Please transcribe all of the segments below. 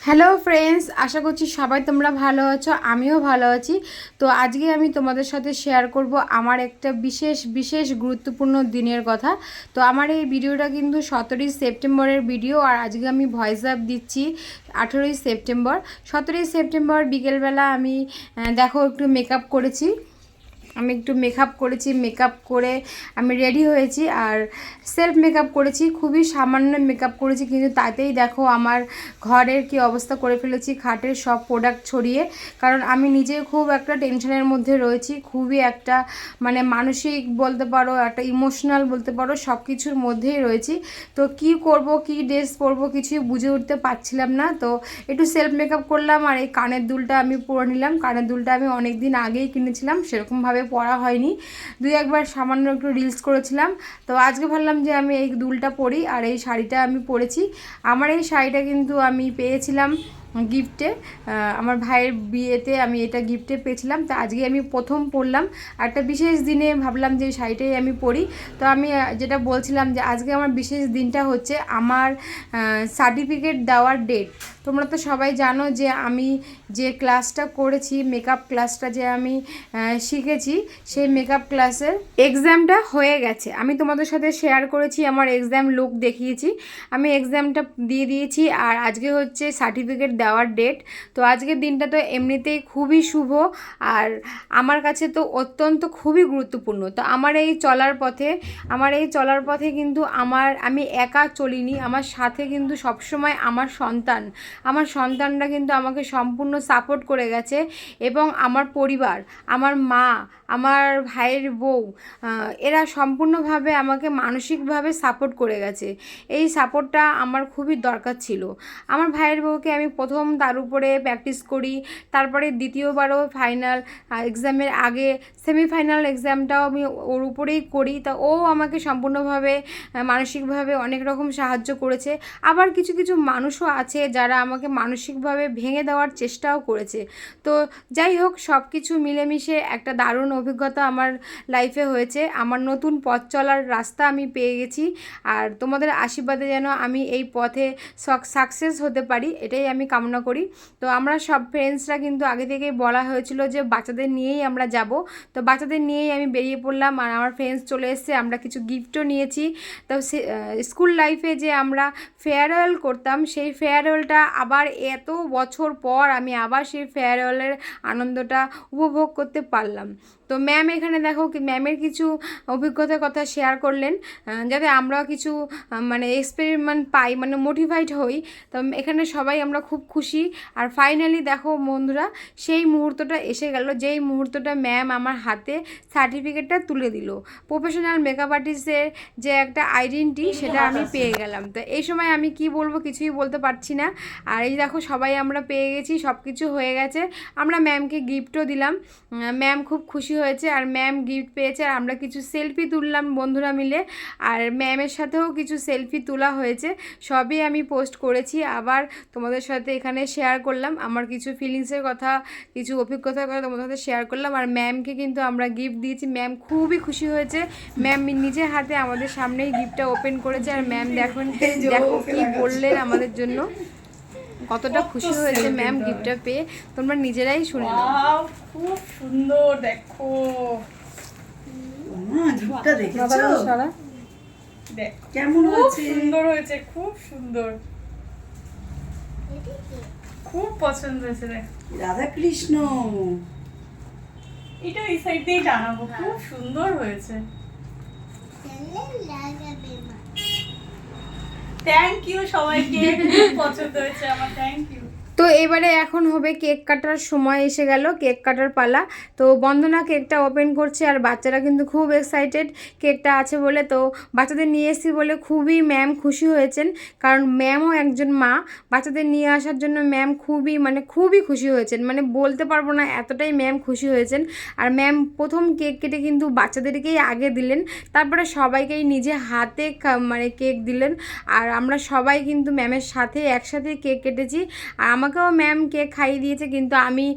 Hello friends, আশা করছি সবাই তোমরা ভালো আছো, আমিও ভালো আছি। তো আজকে আমি তোমাদের সাথে শেয়ার করব আমার একটা বিশেষ বিশেষ গুরুত্বপূর্ণ দিনের কথা। তো আমার এই ভিডিওটা কিন্তু 17ই সেপ্টেম্বরের ভিডিও, আর আজকে আমি ভয়েস অ্যাপ দিচ্ছি 18ই সেপ্টেম্বর। 17ই সেপ্টেম্বর বিকেলবেলা আমি দেখো একটু মেকআপ করেছি। আমি একটু মেকআপ করেছি, মেকআপ করে আমি রেডি হয়েছি, আর সেলফ মেকআপ করেছি, খুবই সামান্য মেকআপ করেছি, কিন্তু তাতেই দেখো আমার ঘরের কি অবস্থা করে ফেলেছি, খাটের সব প্রোডাক্ট ছড়িয়ে। কারণ আমি নিজে খুব একটা টেনশনের মধ্যে রয়েছি, খুবই একটা মানে মানসিক বলতে পারো, একটা ইমোশনাল বলতে পারো, সব কিছুর মধ্যেই রয়েছি। তো কি করব, কি ড্রেস পরবো কিছুই বুঝে উঠতে পারছিলাম না। তো একটু সেলফ মেকআপ করলাম, আর এই কানের দুলটা আমি পরে নিলাম। কানের দুলটা আমি অনেক দিন আগেই কিনেছিলাম, সেরকমভাবে পরা হয়নি, দুই একবার সামান্য একটু রিলস করেছিলাম। তো আজকে ভাবলাম যে আমি এই দুলটা পরি, আর এই শাড়িটা আমি পরেছি। আমার এই শাড়িটা কিন্তু আমি পেয়েছিলাম গিফটে, আমার ভাইয়ের বিয়েতে আমি এটা গিফটে পেয়েছিলাম। তো আজকে আমি প্রথম পরলাম, একটা বিশেষ দিনে ভাবলাম যে শাড়িটাই আমি পরি। তো আমি যেটা বলছিলাম যে আজকে আমার বিশেষ দিনটা হচ্ছে আমার সার্টিফিকেট দেওয়ার ডেট। তোমরা তো সবাই জানো যে আমি যে ক্লাসটা করেছি, মেকআপ ক্লাসটা যে আমি শিখেছি, সেই মেকআপ ক্লাসের এক্সামটা হয়ে গেছে। আমি তোমাদের সাথে শেয়ার করেছি, আমার এক্সাম লুক দেখিয়েছি, আমি এক্সামটা দিয়ে দিয়েছি, আর আজকে হচ্ছে সার্টিফিকেট দেওয়ার ডেট। তো আজকের দিনটা তো এমনিতেই খুবই শুভ, আর আমার কাছে তো অত্যন্ত খুবই গুরুত্বপূর্ণ। তো আমার এই চলার পথে কিন্তু আমি একা চলিনি, আমার সাথে কিন্তু সবসময় আমার সন্তানরা কিন্তু আমাকে সম্পূর্ণ সাপোর্ট করে গেছে, এবং আমার পরিবার, আমার মা, আমার ভাইয়ের বউ, এরা সম্পূর্ণভাবে আমাকে মানসিকভাবে সাপোর্ট করে গেছে। এই সাপোর্টটা আমার খুবই দরকার ছিল। আমার ভাইয়ের বউকে আমি প্রথম তার উপরে প্র্যাকটিস করি, তারপরে দ্বিতীয়বারও ফাইনাল এক্সামের আগে সেমিফাইনাল এক্সামটাও আমি ওর উপরেই করি। তা ও আমাকে সম্পূর্ণভাবে মানসিকভাবে অনেক রকম সাহায্য করেছে। আবার কিছু কিছু মানুষও আছে যারা আমাকে মানসিকভাবে ভেঙে দেওয়ার চেষ্টাও করেছে। তো যাই হোক, সব কিছু মিলেমিশে একটা দারুণ অভিজ্ঞতা আমার লাইফে হয়েছে। আমার নতুন পথ চলার রাস্তা আমি পেয়ে গেছি, আর তোমাদের আশীর্বাদে যেন আমি এই পথে সাকসেস হতে পারি, এটাই আমি কামনা করি। তো আমরা সব ফ্রেন্ডসরা কিন্তু আগে থেকেই বলা হয়েছিল যে বাচ্চাদের নিয়েই আমরা যাব। তো বাচ্চাদের নিয়েই আমি বেরিয়ে পড়লাম, আর আমার ফ্রেন্ডস চলে এসছে, আমরা কিছু গিফটও নিয়েছি। তো স্কুল লাইফে যে আমরা ফেয়ারওয়েল করতাম, সেই ফেয়ারওয়েলটা আবার এত বছর পর আমি আবার সেই ফেয়ারওয়েলের আনন্দটা উপভোগ করতে পারলাম। তো ম্যাম এখানে দেখো ম্যামের কিছু অভিজ্ঞতার কথা শেয়ার করলেন, যাতে আমরাও কিছু মানে এক্সপেরিমেন্ট পাই, মানে মোটিভেট হই। তো এখানে সবাই আমরা খুব খুশি। আর ফাইনালি দেখো বন্ধুরা, সেই মুহূর্তটা এসে গেল, যেই মুহূর্তটা ম্যাম আমার হাতে সার্টিফিকেটটা তুলে দিল। প্রফেশনাল মেকআপ আর্টিস্টের যে একটা আইডেন্টি, সেটা আমি পেয়ে গেলাম। তো এই সময় আমি কি বলবো কিছুই বলতে পারছি না। আর এই দেখো সবাই আমরা পেয়ে গেছি, সব কিছু হয়ে গেছে। আমরা ম্যামকে গিফটও দিলাম, ম্যাম খুব খুশি হয়েছে, আর ম্যাম গিফট পেয়েছে, আর আমরা কিছু সেলফি তুললাম বন্ধুরা মিলে, আর ম্যামের সাথেও কিছু সেলফি তোলা হয়েছে। সবই আমি পোস্ট করেছি, আবার তোমাদের সাথে এখানে শেয়ার করলাম আমার কিছু ফিলিংসের কথা, কিছু অভিজ্ঞতার কথা তোমাদের সাথে শেয়ার করলাম। আর ম্যামকে কিন্তু আমরা গিফট দিয়েছি, ম্যাম খুবই খুশি হয়েছে। ম্যাম নিজের হাতে আমাদের সামনেই গিফটটা ওপেন করেছে, আর ম্যাম দেখো কি বললেন আমাদের জন্য, কতটা খুশি হয়েছে ম্যাম গিফটটা পেয়ে, তোমরা নিজেরাই শুনে নাও। খুব সুন্দর, দেখো ঝুঁকটা দেখেছো? দেখ কেমন হয়েছে? সুন্দর হয়েছে, খুব সুন্দর, খুব পছন্দ হয়েছে। দেখ রাধা কৃষ্ণ, এটা এই সাইড দিয়ে টানাবো, খুব সুন্দর হয়েছে। থ্যাংক ইউ সবাইকে, খুব পছন্দ হয়েছে আমার, থ্যাংক ইউ। তো এবারে এখন হবে কেক কাটার সময়, এসে গেল কেক কাটার পালা। তো বন্দনা কেকটা ওপেন করছে, আর বাচ্চারা কিন্তু খুব এক্সাইটেড কেকটা আছে বলে। তো বাচ্চাদের নিয়ে এসেছি বলে খুবই ম্যাম খুশি হয়েছেন, কারণ ম্যামও একজন মা। বাচ্চাদের নিয়ে আসার জন্য ম্যাম খুবই খুশি হয়েছেন, মানে বলতে পারবো না, এতটাই ম্যাম খুশি হয়েছেন। আর ম্যাম প্রথম কেক কেটে কিন্তু বাচ্চাদেরকেই আগে দিলেন, তারপরে সবাইকেই নিজে হাতে মানে কেক দিলেন। আর আমরা সবাই কিন্তু ম্যামের সাথে একসাথে কেক কেটেছি, আর আমাকে আমাকেও ম্যাম কেক খাইয়ে দিয়েছে, কিন্তু আমি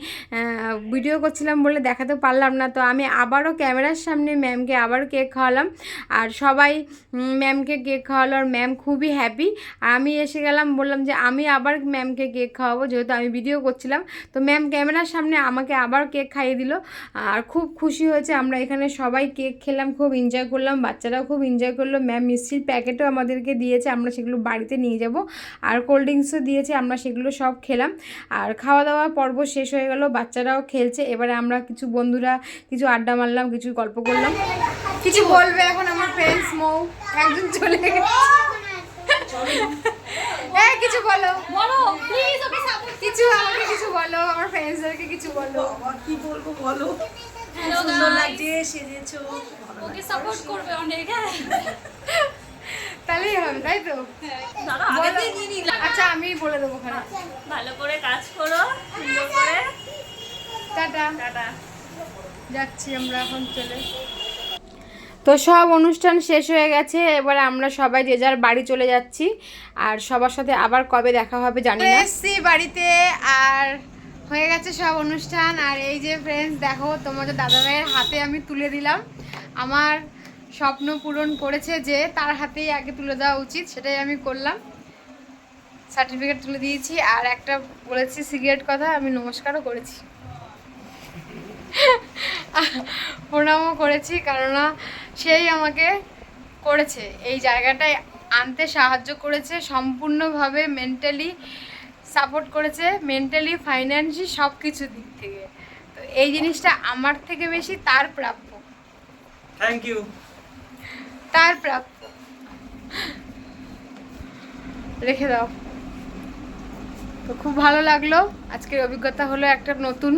ভিডিও করছিলাম বলে দেখাতে পারলাম না। তো আমি আবারও ক্যামেরার সামনে ম্যামকে আবারও কেক খাওয়ালাম, আর সবাই ম্যামকে কেক খাওয়ালো, আর ম্যাম খুবই হ্যাপি। আর আমি এসে গেলাম, বললাম যে আমি আবার ম্যামকে কেক খাওয়াবো, যেহেতু আমি ভিডিও করছিলাম। তো ম্যাম ক্যামেরার সামনে আমাকে আবার কেক খাইয়ে দিল, আর খুব খুশি হয়েছে। আমরা এখানে সবাই কেক খেলাম, খুব এনজয় করলাম, বাচ্চারাও খুব এনজয় করলো। ম্যাম মিষ্টির প্যাকেটও আমাদেরকে দিয়েছে, আমরা সেগুলো বাড়িতে নিয়ে যাব। আর কোল্ড ড্রিঙ্কসও দিয়েছে, আমরা সেগুলো সব খেলাম। আর খাওয়া দাওয়া পর্ব শেষ হয়ে গেল, বাচ্চারাও খেলছে। এবারে আমরা কিছু বন্ধুরা কিছু আড্ডা মারলাম, কিছু গল্প করলাম। কিছু বলবে এখন আমার ফ্রেন্ডস মৌ একজন চলে গেছে। হ্যাঁ কিছু বলো, বলো প্লিজ, ওকে সাপোর্ট কিছু আমাকে কিছু বলো, আমার ফ্রেন্ডসদেরকে কিছু বলো। বাবা, কি বলবো বলো। হ্যালো সুন্দর লাগছে, সেজেছো। ওকে সাপোর্ট করবে অনেক। তাহলেই হবে, তাই তো? দাঁড়া আগে দিয়ে নিয়ে নিলাম। আচ্ছা আমি বলে দেবো ওখানে। ভালো করে কাজ করো, সুন্দর করে। টাটা। টাটা। যাচ্ছি আমরা এখন চলে। তো সব অনুষ্ঠান শেষ হয়ে গেছে, এবারে আমরা সবাই যে যার বাড়ি চলে যাচ্ছি। আর সবার সাথে আবার কবে দেখা হবে জানি না। এসছি বাড়িতে, আর হয়ে গেছে সব অনুষ্ঠান। আর এই যে ফ্রেন্ডস দেখো, তোমাদের দাদাভাইয়ের হাতে আমি তুলে দিলাম। আমার স্বপ্ন পূরণ করেছে, যে তার হাতেই আগে তুলে দেওয়া উচিত, সেটাই আমি করলাম। সার্টিফিকেট তুলে দিয়েছি, আর একটা বলেছি সিগারেট কথা, আমি নমস্কারও করেছি, প্রণামও করেছি, কেননা সেই আমাকে করেছে, এই জায়গাটায় আনতে সাহায্য করেছে সম্পূর্ণভাবে, মেন্টালি সাপোর্ট করেছে, মেন্টালি ফাইন্যান্সি সব কিছু দিক থেকে। তো এই জিনিসটা আমার থেকে বেশি তার প্রাপ্য, থ্যাংক ইউ। তার প্রাপ্য। রেখে দাও। তো খুব ভালো লাগলো, আজকের অভিজ্ঞতা হলো একটা নতুন।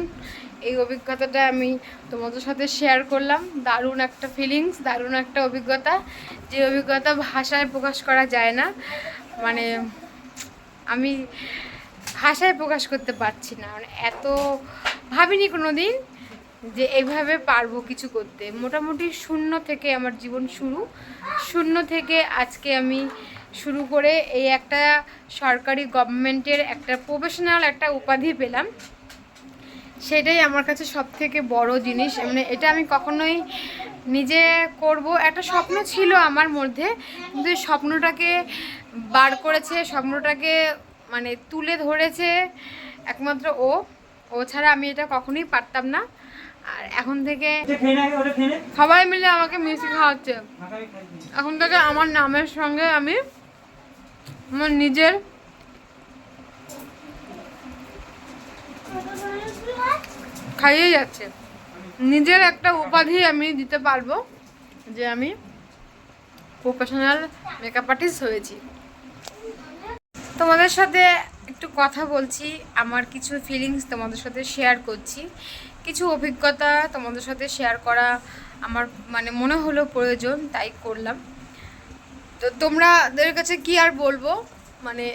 এই অভিজ্ঞতাটা আমি তোমাদের সাথে শেয়ার করলাম। দারুণ একটা ফিলিংস, দারুণ একটা অভিজ্ঞতা, যে অভিজ্ঞতা ভাষায় প্রকাশ করা যায় না। মানে আমি ভাষায় প্রকাশ করতে পারছি না, মানে এত ভাবিনি কোনো দিন যে এইভাবে পারবো কিছু করতে। মোটামুটি শূন্য থেকে আমার জীবন শুরু, শূন্য থেকে আজকে আমি শুরু করে এই একটা সরকারি গভর্নমেন্টের একটা প্রফেশনাল একটা উপাধি পেলাম। সেটাই আমার কাছে সব থেকে বড় জিনিস। মানে এটা আমি কখনোই নিজে করব, একটা স্বপ্ন ছিল আমার মধ্যে, কিন্তু এই স্বপ্নটাকে বার করেছে, স্বপ্নটাকে মানে তুলে ধরেছে একমাত্র ও ছাড়া আমি এটা কখনোই পারতাম না। আর এখন থেকে সবাই মিলে আমাকে মিষ্টি খাওয়াচ্ছে। এখন থেকে আমার নামের সঙ্গে আমি আমার নিজের খাইয়ে যাচ্ছে, নিজের একটা উপাধি আমি দিতে পারবো যে আমি প্রফেশনাল মেকআপ আর্টিস্ট হয়েছি। তোমাদের সাথে একটু কথা বলছি, আমার কিছু ফিলিংস তোমাদের সাথে শেয়ার করছি, কিছু অভিজ্ঞতা তোমাদের সাথে শেয়ার করা আমার মানে মনে হলো প্রয়োজন, তাই করলাম। তো তোমাদের কাছে কি আর বলবো, মানে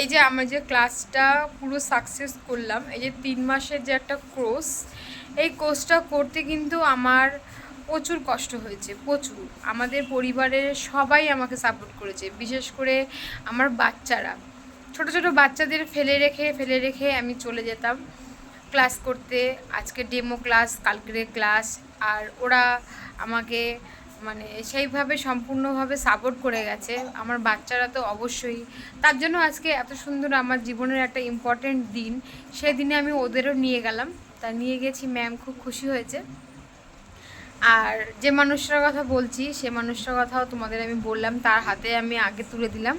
এই যে আমার যে ক্লাসটা পুরো সাকসেস করলাম, এই যে 3 মাসের যে একটা কোর্স, এই কোর্সটা করতে কিন্তু আমার প্রচুর কষ্ট হয়েছে, প্রচুর। আমাদের পরিবারের সবাই আমাকে সাপোর্ট করেছে, বিশেষ করে আমার বাচ্চারা, ছোট ছোট বাচ্চাদের ফেলে রেখে আমি চলে যেতাম ক্লাস করতে। আজকে ডেমো ক্লাস, কালকের ক্লাস, আর ওরা আমাকে মানে সেইভাবে সম্পূর্ণভাবে সাপোর্ট করে গেছে। আমার বাচ্চারা তো অবশ্যই, তার জন্য আজকে এত সুন্দর আমার জীবনের একটা ইম্পর্টেন্ট দিন, সেই দিনে আমি ওদেরও নিয়ে গেলাম। তা নিয়ে গেছি, ম্যাম খুব খুশি হয়েছে। আর যে মানুষটার কথা বলছি, সে মানুষটার কথাও তোমাদের আমি বললাম, তার হাতে আমি আগে তুলে দিলাম।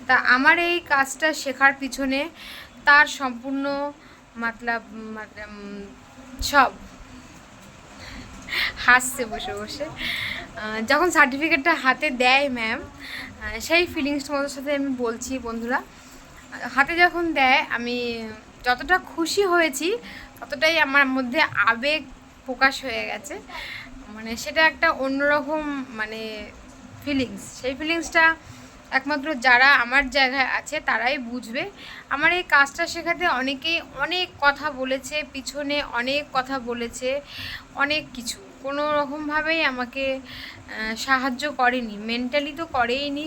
তা আমার এই কাজটা শেখার পিছনে তার সম্পূর্ণ মতলব সব হাসছে বসে বসে। যখন সার্টিফিকেটটা হাতে দেয় ম্যাম, সেই ফিলিংস তোমাদের সাথে আমি বলছি বন্ধুরা। হাতে যখন দেয় আমি যতটা খুশি হয়েছি, ততটাই আমার মধ্যে আবেগ প্রকাশ হয়ে গেছে। মানে সেটা একটা অন্যরকম মানে ফিলিংস, সেই ফিলিংসটা একমাত্র যারা আমার জায়গায় আছে তারাই বুঝবে। আমার এই কাজটা শেখাতে অনেকেই অনেক কথা বলেছে, পিছনে অনেক কথা বলেছে, অনেক কিছু, কোনো রকমভাবেই আমাকে সাহায্য করেনি। মেন্টালি তো করেইনি,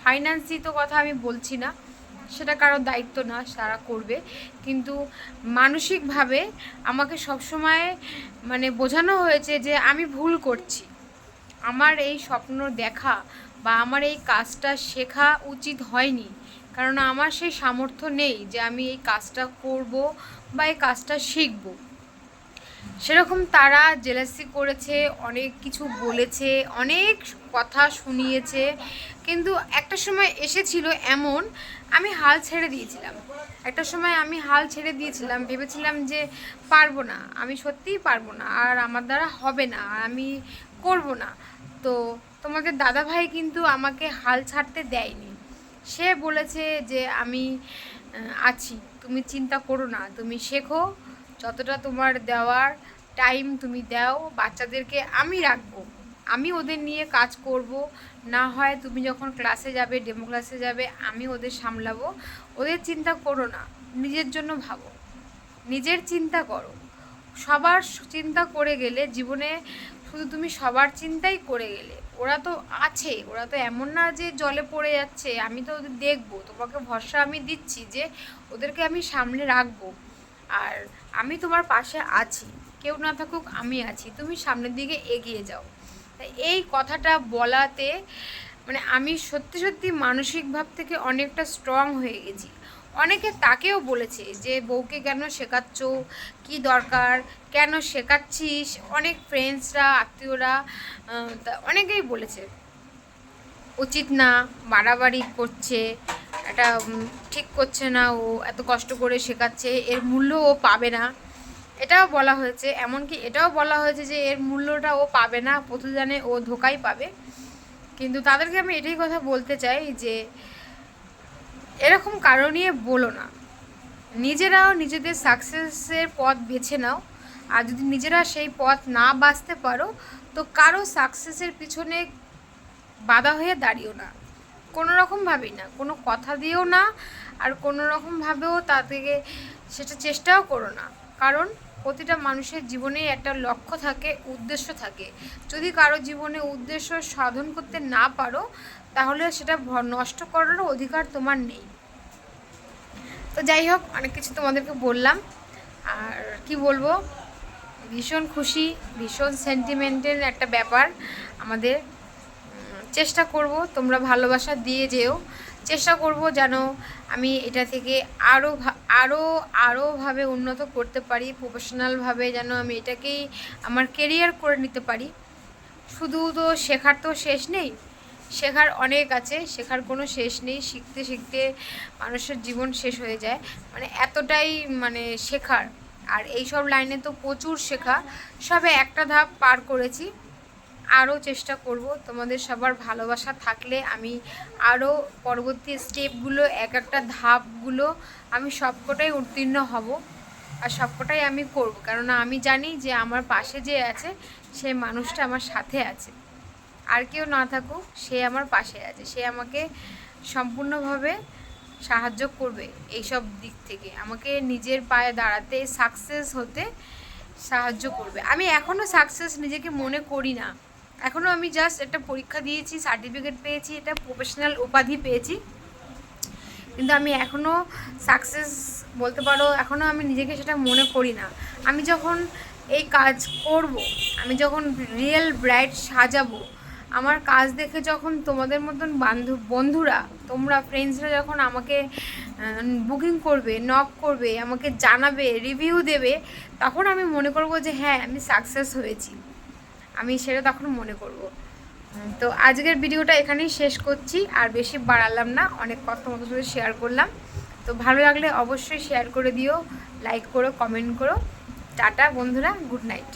ফাইন্যান্সি তো কথা আমি বলছি না, সেটা কারোর দায়িত্ব না, তারা করবে। কিন্তু মানসিকভাবে আমাকে সবসময় মানে বোঝানো হয়েছে যে আমি ভুল করছি, আমার এই স্বপ্ন দেখা বা আমার এই কাজটা শেখা উচিত হয়নি, কারণ আমার সেই সামর্থ্য নেই যে আমি এই কাজটা করব বা এই কাজটা শিখব। সেরকম তারা জেলাসি করেছে, অনেক কিছু বলেছে, অনেক কথা শুনিয়েছে, কিন্তু একটা সময় এসেছিল এমন আমি হাল ছেড়ে দিয়েছিলাম। একটা সময় আমি হাল ছেড়ে দিয়েছিলাম, ভেবেছিলাম যে পারবো না, আমি সত্যিই পারবো না, আর আমার দ্বারা হবে না, আর আমি করব না। তো তোমাদের দাদাভাই কিন্তু আমাকে হাল ছাড়তে দেয়নি। সে বলেছে যে আমি আছি, তুমি চিন্তা করো না, তুমি শেখো, যতটা তোমার দেওয়ার টাইম তুমি দাও, বাচ্চাদেরকে আমি রাখবো, আমি ওদের নিয়ে কাজ করব, না হয় তুমি যখন ক্লাসে যাবে, ডেমো ক্লাসে যাবে, আমি ওদের সামলাবো, ওদের চিন্তা করো না, নিজের জন্য ভাবো, নিজের চিন্তা করো। সবার চিন্তা করে গেলে জীবনে শুধু তুমি সবার চিন্তাই করে গেলে, ওরা তো আছে, ওরা তো এমন না যে জলে পড়ে যাচ্ছে, আমি তো ওদের দেখবো, তোমাকে ভরসা আমি দিচ্ছি যে ওদেরকে আমি সামনে রাখবো, আর আমি তোমার পাশে আছি, কেউ না থাকুক আমি আছি, তুমি সামনের দিকে এগিয়ে যাও। তাই এই কথাটা বলাতে মানে আমি সত্যি সত্যি মানসিক ভাব থেকে অনেকটা স্ট্রং হয়ে গেছি। অনেকে তাকেও বলেছে যে বউকে কেন শেখাচ্ছ, কি দরকার, কেন শেখাচ্ছিস, অনেক ফ্রেন্ডসরা, আত্মীয়রা অনেকেই বলেছে উচিত না, বাড়াবাড়ি করছে, এটা ঠিক করছে না, ও এত কষ্ট করে শেখাচ্ছে, এর মূল্য ও পাবে না, এটাও বলা হয়েছে। এমনকি এটাও বলা হয়েছে যে এর মূল্যটা ও পাবে না, প্রতিদানে ও ধোকাই পাবে। কিন্তু তাদেরকে আমি এটাই কথা বলতে চাই যে এরকম কারো নিয়ে বলো না, নিজেরাও নিজেদের সাকসেসের পথ বেছে নাও, আর যদি নিজেরা সেই পথ না বাছতে পারো তো কারো সাকসেসের পিছনে বাধা হয়ে দাঁড়িও না, কোনো রকমভাবেই না, কোনো কথা দিয়েও না, আর কোনো রকমভাবেও তা থেকে সেটা চেষ্টাও করো না। কারণ প্রতিটা মানুষের জীবনেই একটা লক্ষ্য থাকে, উদ্দেশ্য থাকে। যদি কারো জীবনে উদ্দেশ্য সাধন করতে না পারো তাহলে সেটা নষ্ট করারও অধিকার তোমার নেই। তো যাই হোক, অনেক কিছু তোমাদেরকে বললাম, আর কি বলবো, ভীষণ খুশি, ভীষণ সেন্টিমেন্টাল একটা ব্যাপার আমাদের। চেষ্টা করব তোমরা ভালোবাসা দিয়ে যেও, চেষ্টা করব যেন আমি এটা থেকে আরোভাবে উন্নত করতে পারি, প্রফেশনালভাবে যেন আমি এটাকেই আমার কেরিয়ার করে নিতে পারি। শুধু তো শেখার তো শেষ নেই, শেখার অনেক আছে, শেখার কোনো শেষ নেই, শিখতে শিখতে মানুষের জীবন শেষ হয়ে যায়, মানে এতটাই মানে শেখার। আর এইসব লাইনে তো প্রচুর শেখা, সবে একটা ধাপ পার করেছি, আরও চেষ্টা করব। তোমাদের সবার ভালোবাসা থাকলে আমি আরও পরবর্তী স্টেপগুলো, এক একটা ধাপগুলো আমি সবকটাই উত্তীর্ণ হব, আর সবকটাই আমি করব, কেননা আমি জানি যে আমার পাশে যে আছে সেই মানুষটা আমার সাথে আছে, আর কেউ না থাকুক সে আমার পাশে আছে, সে আমাকে সম্পূর্ণভাবে সাহায্য করবে, এইসব দিক থেকে আমাকে নিজের পায়ে দাঁড়াতে, সাকসেস হতে সাহায্য করবে। আমি এখনও সাকসেস নিজেকে মনে করি না, এখনও আমি জাস্ট একটা পরীক্ষা দিয়েছি, সার্টিফিকেট পেয়েছি, এটা প্রফেশনাল উপাধি পেয়েছি, কিন্তু আমি এখনও সাকসেস বলতে পারো, এখনও আমি নিজেকে সেটা মনে করি না। আমি যখন এই কাজ করব, আমি যখন রিয়েল ব্রাইড সাজাবো, আমার কাজ দেখে যখন তোমাদের মতন বন্ধুরা, তোমরা ফ্রেন্ডসরা যখন আমাকে বুকিং করবে, নক করবে, আমাকে জানাবে, রিভিউ দেবে, তখন আমি মনে করব যে হ্যাঁ আমি সাকসেস হয়েছি, আমি সেটা তখন মনে করব। তো আজকের ভিডিওটা এখানেই শেষ করছি, আর বেশি বাড়ালাম না, অনেক কথা তোমাদের সাথে শেয়ার করলাম। তো ভালো লাগলে অবশ্যই শেয়ার করে দিও, লাইক করো, কমেন্ট করো। টাটা বন্ধুরা, গুড নাইট।